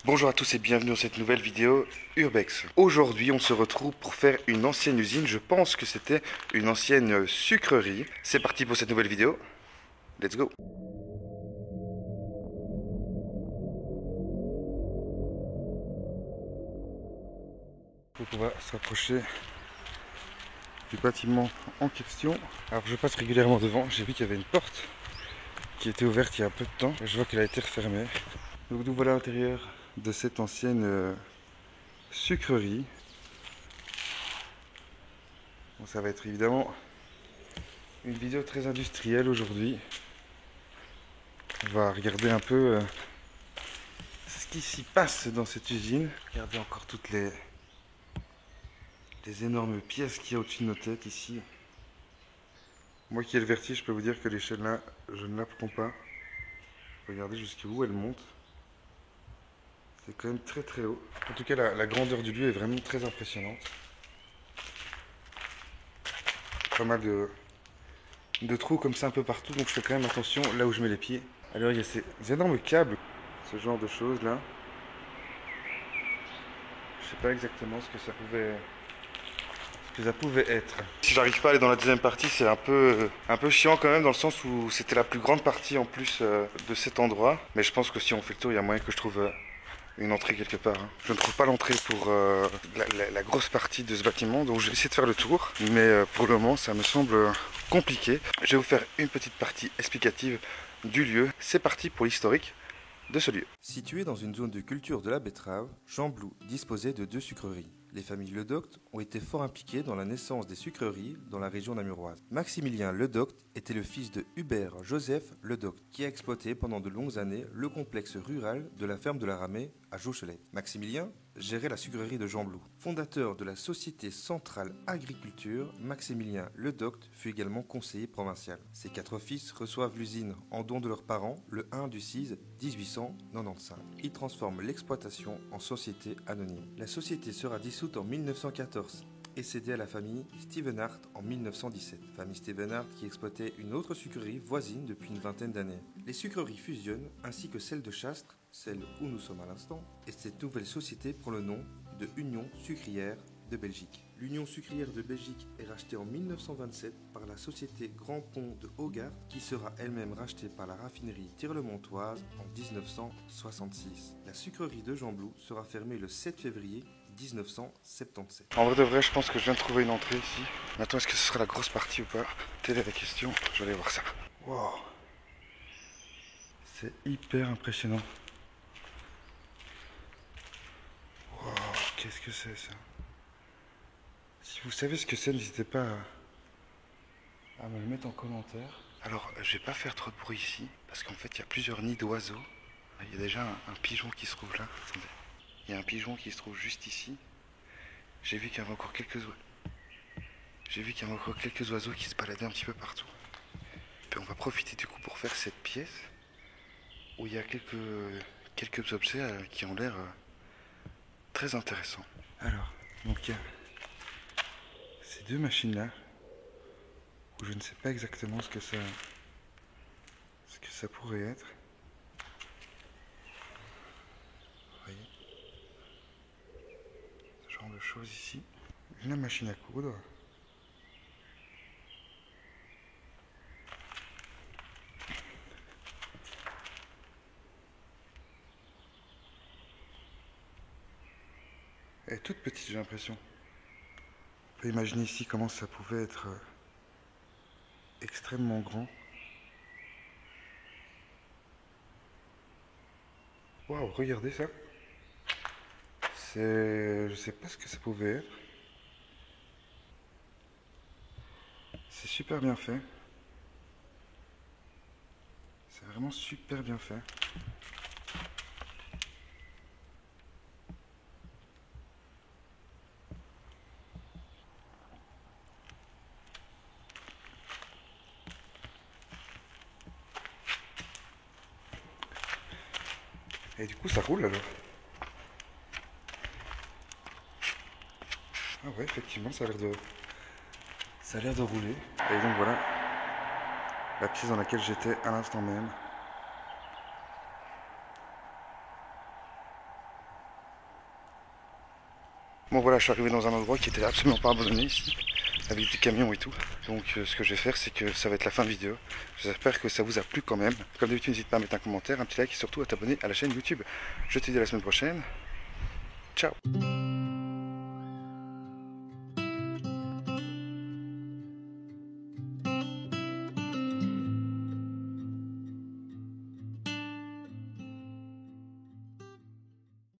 Bonjour à tous et bienvenue dans cette nouvelle vidéo Urbex. Aujourd'hui on se retrouve pour faire une ancienne usine, je pense que c'était une ancienne sucrerie. C'est parti pour cette nouvelle vidéo, let's go. Donc on va se rapprocher du bâtiment en question. Alors je passe régulièrement devant, j'ai vu qu'il y avait une porte qui était ouverte il y a un peu de temps. Je vois qu'elle a été refermée. Donc nous voilà à l'intérieur de cette ancienne sucrerie. Bon, ça va être évidemment une vidéo très industrielle aujourd'hui. On va regarder un peu ce qui s'y passe dans cette usine. Regardez encore toutes les énormes pièces qu'il y a au-dessus de nos têtes ici. Moi qui ai le vertige, je peux vous dire que l'échelle là, je ne la prends pas. Regardez jusqu'où elle monte. C'est quand même très très haut. En tout cas, la grandeur du lieu est vraiment très impressionnante. Pas mal de trous comme ça un peu partout, donc je fais quand même attention là où je mets les pieds. Alors il y a ces énormes câbles, ce genre de choses là. Je sais pas exactement ce que ça pouvait être. Si j'arrive pas à aller dans la deuxième partie, c'est un peu chiant quand même, dans le sens où c'était la plus grande partie en plus de cet endroit. Mais je pense que si on fait le tour, il y a moyen que je trouve une entrée quelque part. Hein. Je ne trouve pas l'entrée pour la grosse partie de ce bâtiment, donc je vais essayer de faire le tour. Mais pour le moment, ça me semble compliqué. Je vais vous faire une petite partie explicative du lieu. C'est parti pour l'historique de ce lieu. Situé dans une zone de culture de la betterave, Gembloux disposait de deux sucreries. Les familles Ledocte ont été fort impliquées dans la naissance des sucreries dans la région namuroise. Maximilien Ledocte était le fils de Hubert Joseph Ledocte, qui a exploité pendant de longues années le complexe rural de la ferme de la Ramée à Jauchelet. Maximilien gérait la sucrerie de Gembloux. Fondateur de la Société Centrale Agriculture, Maximilien Ledocte fut également conseiller provincial. Ses quatre fils reçoivent l'usine en don de leurs parents le 1 du 6 1895. Ils transforment l'exploitation en société anonyme. La société sera dissoute en 1914 et cédée à la famille Stevenart en 1917. Famille Stevenart qui exploitait une autre sucrerie voisine depuis une vingtaine d'années. Les sucreries fusionnent ainsi que celle de Chastres, celle où nous sommes à l'instant, et cette nouvelle société prend le nom de Union Sucrière de Belgique. L'Union Sucrière de Belgique est rachetée en 1927 par la société Grand Pont de Hogarth, qui sera elle-même rachetée par la raffinerie Tirlemontoise en 1966. La sucrerie de Gembloux sera fermée le 7 février 1977. En vrai de vrai, je pense que je viens de trouver une entrée ici. Maintenant, est-ce que ce sera la grosse partie ou pas? Telle est la question. Je vais aller voir ça. Wow. C'est hyper impressionnant. Wow, qu'est-ce que c'est ça? Si vous savez ce que c'est, n'hésitez pas à me le mettre en commentaire. Alors, je vais pas faire trop de bruit ici, parce qu'en fait, il y a plusieurs nids d'oiseaux. Il y a déjà un pigeon qui se trouve là. Attendez. Il y a un pigeon qui se trouve juste ici. J'ai vu qu'il y avait encore quelques oiseaux qui se baladaient un petit peu partout. Puis on va profiter du coup pour faire cette pièce où il y a quelques objets qui ont l'air très intéressants. Alors, donc il y a ces deux machines là où je ne sais pas exactement ce que ça pourrait être. Vous voyez, ce genre de choses ici. La machine à coudre. Elle est toute petite, j'ai l'impression. On peut imaginer ici comment ça pouvait être extrêmement grand. Waouh, regardez ça. Je sais pas ce que ça pouvait être. C'est super bien fait. C'est vraiment super bien fait. Et du coup, ça roule alors. Ah ouais, effectivement, ça a l'air de rouler. Et donc voilà, la pièce dans laquelle j'étais à l'instant même. Bon voilà, je suis arrivé dans un endroit qui était absolument pas abandonné ici, avec des camions et tout. Donc ce que je vais faire, c'est que ça va être la fin de vidéo. J'espère que ça vous a plu quand même. Comme d'habitude, n'hésite pas à mettre un commentaire, un petit like et surtout à t'abonner à la chaîne YouTube. Je te dis à la semaine prochaine. Ciao.